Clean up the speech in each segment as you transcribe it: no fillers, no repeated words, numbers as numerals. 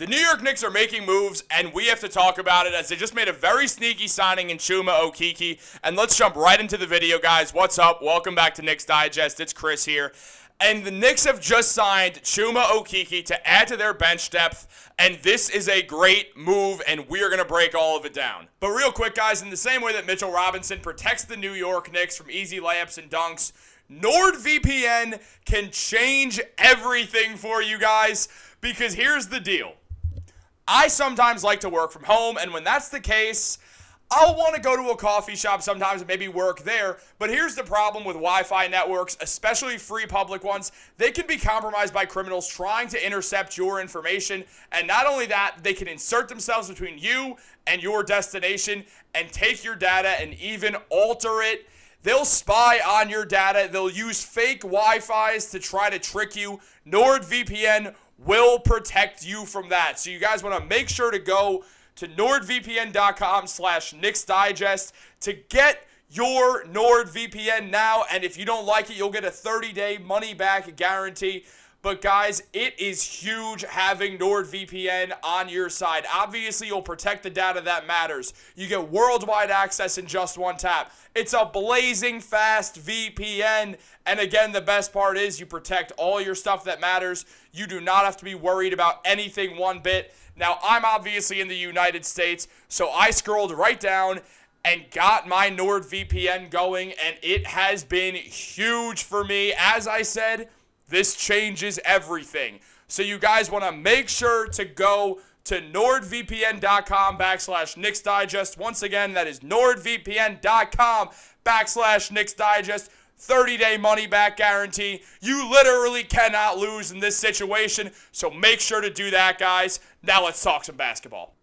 The New York Knicks are making moves, and we have to talk about it as they just made a very sneaky signing in Chuma Okeke. And let's jump right into the video, guys. What's up? Welcome back to Knicks Digest. It's Chris here. And the Knicks have just signed Chuma Okeke to add to their bench depth, and this is a great move, and we are going to break all of it down. But real quick, guys, in the same way that Mitchell Robinson protects the New York Knicks from easy layups and dunks, NordVPN can change everything for you guys, because here's the deal. I sometimes like to work from home, and when that's the case, I'll want to go to a coffee shop sometimes and maybe work there. But here's the problem with Wi-Fi networks, especially free public ones. They can be compromised by criminals trying to intercept your information. And not only that, they can insert themselves between you and your destination and take your data and even alter it. They'll spy on your data. They'll use fake Wi-Fis to try to trick you. NordVPN will protect you from that. So you guys want to make sure to go to nordvpn.com/KnicksDigest to get your NordVPN now. And if you don't like it, you'll get a 30-day money-back guarantee. But guys, it is huge having NordVPN on your side. Obviously, you'll protect the data that matters. You get worldwide access in just one tap. It's a blazing fast VPN. And again, the best part is you protect all your stuff that matters. You do not have to be worried about anything one bit. Now, I'm obviously in the United States, so I scrolled right down and got my NordVPN going, and it has been huge for me. As I said, this changes everything. So you guys want to make sure to go to nordvpn.com/KnicksDigest. Once again, that is nordvpn.com/KnicksDigest. 30-day money-back guarantee. You literally cannot lose in this situation, so make sure to do that, guys. Now let's talk some basketball.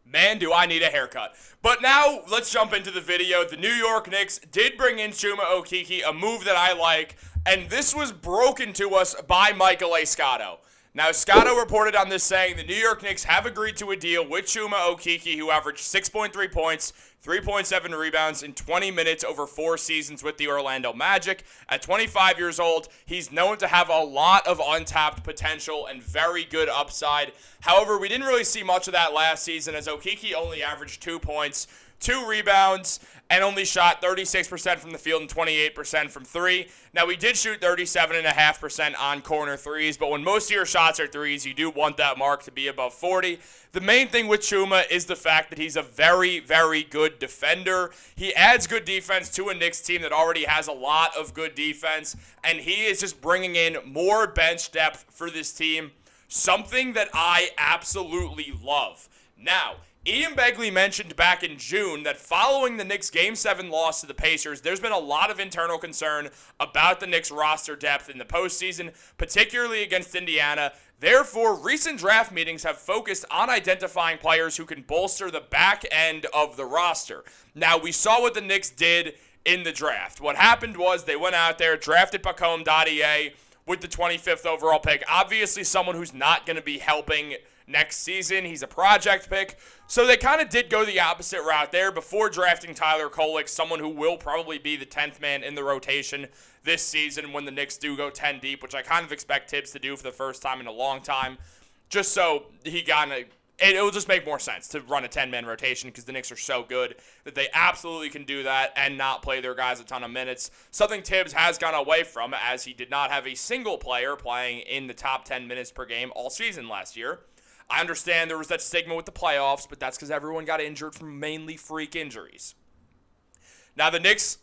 Man, do I need a haircut. But now, let's jump into the video. The New York Knicks did bring in Chuma Okeke, a move that I like, and this was broken to us by Michael A. Scotto. Now, Scotto reported on this saying the New York Knicks have agreed to a deal with Chuma Okeke, who averaged 6.3 points, 3.7 rebounds in 20 minutes over 4 seasons with the Orlando Magic. At 25 years old, he's known to have a lot of untapped potential and very good upside. However, we didn't really see much of that last season as Okeke only averaged 2 points, 2 rebounds, and only shot 36% from the field and 28% from 3. Now, we did shoot 37.5% on corner threes, but when most of your shots are threes, you do want that mark to be above 40. The main thing with Chuma is the fact that he's a very, very good defender. He adds good defense to a Knicks team that already has a lot of good defense, and he is just bringing in more bench depth for this team, something that I absolutely love. Now, Ian Begley mentioned back in June that following the Knicks' Game 7 loss to the Pacers, there's been a lot of internal concern about the Knicks' roster depth in the postseason, particularly against Indiana. Therefore, recent draft meetings have focused on identifying players who can bolster the back end of the roster. Now, we saw what the Knicks did in the draft. What happened was they went out there, drafted Pacome Dadier with the 25th overall pick. Obviously, someone who's not going to be helping next season. He's a project pick. So they kind of did go the opposite route there before drafting Tyler Kolek, someone who will probably be the 10th man in the rotation this season when the Knicks do go 10 deep, which I kind of expect Tibbs to do for the first time in a long time, just so it will just make more sense to run a 10-man rotation because the Knicks are so good that they absolutely can do that and not play their guys a ton of minutes, something Tibbs has gone away from as he did not have a single player playing in the top 10 minutes per game all season last year. I understand there was that stigma with the playoffs, but that's because everyone got injured from mainly freak injuries. Now, the Knicks,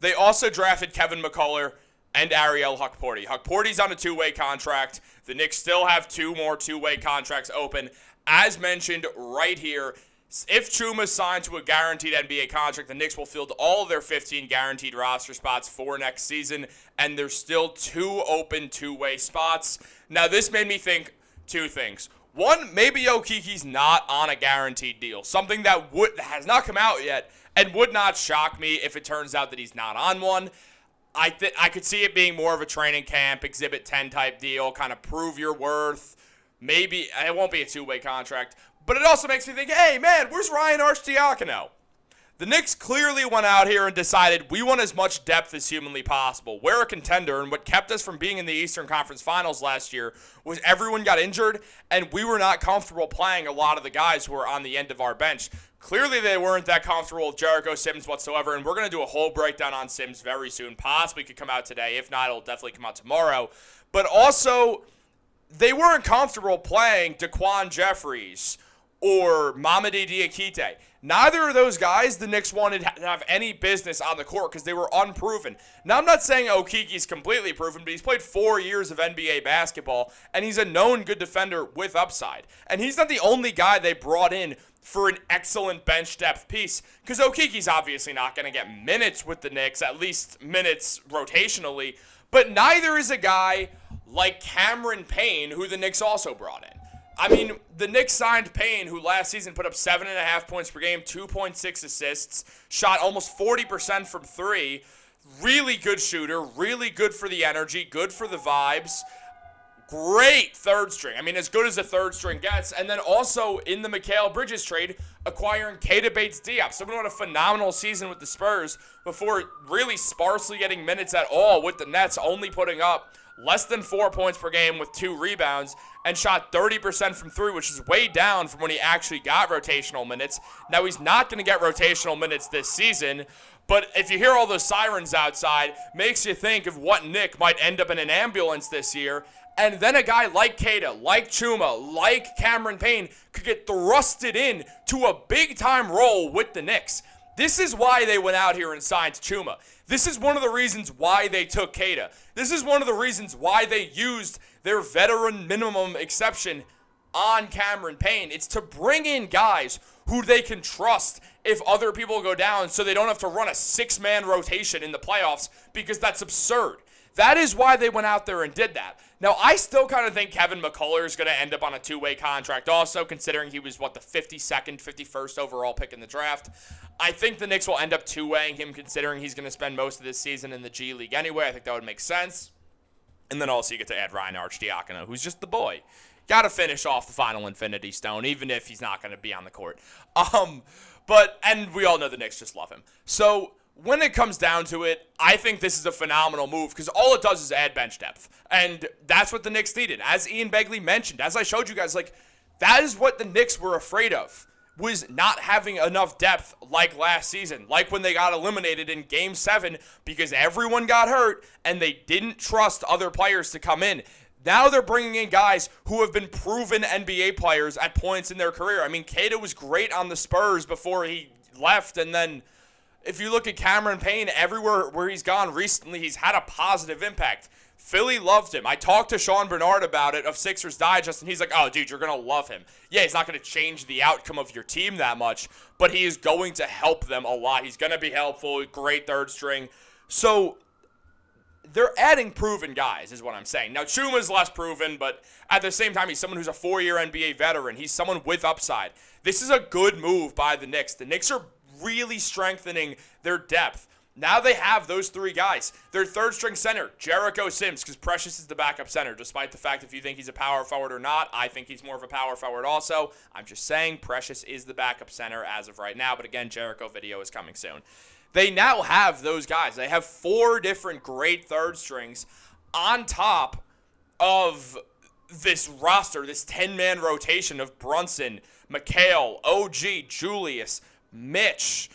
they also drafted Kevin McCullough and Ariel Hukporti. Hukporti's on a 2-way contract. The Knicks still have 2 more 2-way contracts open. As mentioned right here, if Chuma's signed to a guaranteed NBA contract, the Knicks will field all of their 15 guaranteed roster spots for next season, and there's still 2 open 2-way spots. Now, this made me think 2 things. One, maybe Okeke's not on a guaranteed deal, something that has not come out yet and would not shock me if it turns out that he's not on one. I could see it being more of a training camp, Exhibit 10 type deal, kind of prove your worth. Maybe it won't be a 2-way contract, but it also makes me think, hey, man, where's Ryan Arcidiacono? The Knicks clearly went out here and decided we want as much depth as humanly possible. We're a contender, and what kept us from being in the Eastern Conference Finals last year was everyone got injured, and we were not comfortable playing a lot of the guys who were on the end of our bench. Clearly, they weren't that comfortable with Jericho Sims whatsoever, and we're going to do a whole breakdown on Sims very soon. Possibly could come out today. If not, it'll definitely come out tomorrow. But also, they weren't comfortable playing Daquan Jeffries or Mamadi Diakite. Neither of those guys the Knicks wanted to have any business on the court because they were unproven. Now, I'm not saying Okeke's completely proven, but he's played 4 years of NBA basketball, and he's a known good defender with upside. And he's not the only guy they brought in for an excellent bench depth piece, because Okeke's obviously not going to get minutes with the Knicks, at least minutes rotationally, but neither is a guy like Cameron Payne, who the Knicks also brought in. I mean, the Knicks signed Payne, who last season put up 7.5 points per game, 2.6 assists, shot almost 40% from three. Really good shooter, really good for the energy, good for the vibes. Great third string. I mean, as good as a third string gets. And then also in the Mikal Bridges trade, acquiring Keita Bates-Diop. Someone who had a phenomenal season with the Spurs before really sparsely getting minutes at all with the Nets, only putting up less than 4 points per game with 2 rebounds, and shot 30% from three, which is way down from when he actually got rotational minutes. Now, he's not going to get rotational minutes this season, but if you hear all those sirens outside, makes you think of what Nick might end up in an ambulance this year. And then a guy like Keita, like Chuma, like Cameron Payne could get thrusted in to a big-time role with the Knicks. This is why they went out here and signed Chuma. This is one of the reasons why they took Keita. This is one of the reasons why they used their veteran minimum exception on Cameron Payne. It's to bring in guys who they can trust if other people go down so they don't have to run a 6-man rotation in the playoffs, because that's absurd. That is why they went out there and did that. Now, I still kind of think Kevin McCullough is going to end up on a 2-way contract also, considering he was, the 52nd, 51st overall pick in the draft. I think the Knicks will end up 2-waying him, considering he's going to spend most of this season in the G League anyway. I think that would make sense. And then also you get to add Ryan Arcidiacono, who's just the boy. Got to finish off the final Infinity Stone, even if he's not going to be on the court. And we all know the Knicks just love him. So when it comes down to it, I think this is a phenomenal move because all it does is add bench depth. And that's what the Knicks needed. As Ian Begley mentioned, as I showed you guys, that is what the Knicks were afraid of, was not having enough depth like last season, like when they got eliminated in Game 7 because everyone got hurt and they didn't trust other players to come in. Now they're bringing in guys who have been proven NBA players at points in their career. I mean, Keita was great on the Spurs before he left, and then if you look at Cameron Payne, everywhere where he's gone recently, he's had a positive impact. Philly loved him. I talked to Sean Bernard about it of Sixers Digest, and he's like, oh, dude, you're going to love him. Yeah, he's not going to change the outcome of your team that much, but he is going to help them a lot. He's going to be helpful, great third string. So they're adding proven guys is what I'm saying. Now, Chuma's less proven, but at the same time, he's someone who's a 4-year NBA veteran. He's someone with upside. This is a good move by the Knicks. The Knicks are really strengthening their depth. Now they have those 3 guys. Their third string center, Jericho Sims, because Precious is the backup center, despite the fact if you think he's a power forward or not. I think he's more of a power forward also. I'm just saying Precious is the backup center as of right now, but again, Jericho video is coming soon. They now have those guys. They have 4 different great third strings on top of this roster, this 10-man rotation of Brunson, Mikal, OG, Julius, Mitch,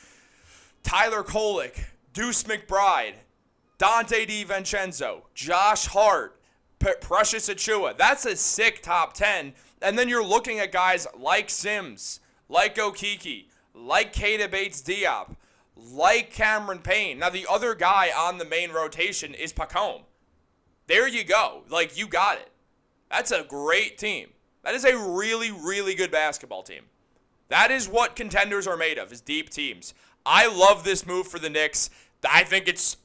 Tyler Kolek, Deuce McBride, Dante DiVincenzo, Josh Hart, Precious Achiuwa. That's a sick top 10. And then you're looking at guys like Sims, like Okeke, like Keita Bates-Diop, like Cameron Payne. Now, the other guy on the main rotation is Pacome. There you go. You got it. That's a great team. That is a really, really good basketball team. That is what contenders are made of, is deep teams. I love this move for the Knicks. I think it's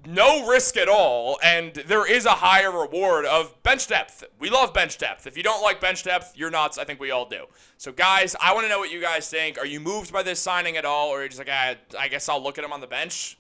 no risk at all, and there is a higher reward of bench depth. We love bench depth. If you don't like bench depth, you're nuts. I think we all do. So, guys, I want to know what you guys think. Are you moved by this signing at all, or are you just like, I guess I'll look at him on the bench?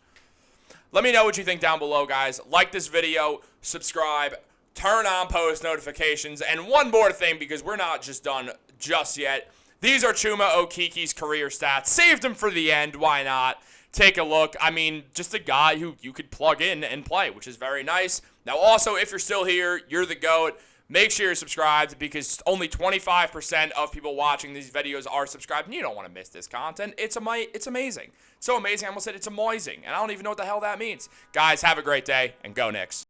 Let me know what you think down below, guys. Like this video, subscribe, turn on post notifications, and one more thing, because we're not just done just yet. These are Chuma Okeke's career stats. Saved him for the end. Why not? Take a look. I mean, just a guy who you could plug in and play, which is very nice. Now, also, if you're still here, you're the GOAT. Make sure you're subscribed because only 25% of people watching these videos are subscribed, and you don't want to miss this content. It's amazing. So amazing, I almost said it's amazing, and I don't even know what the hell that means. Guys, have a great day, and go Knicks.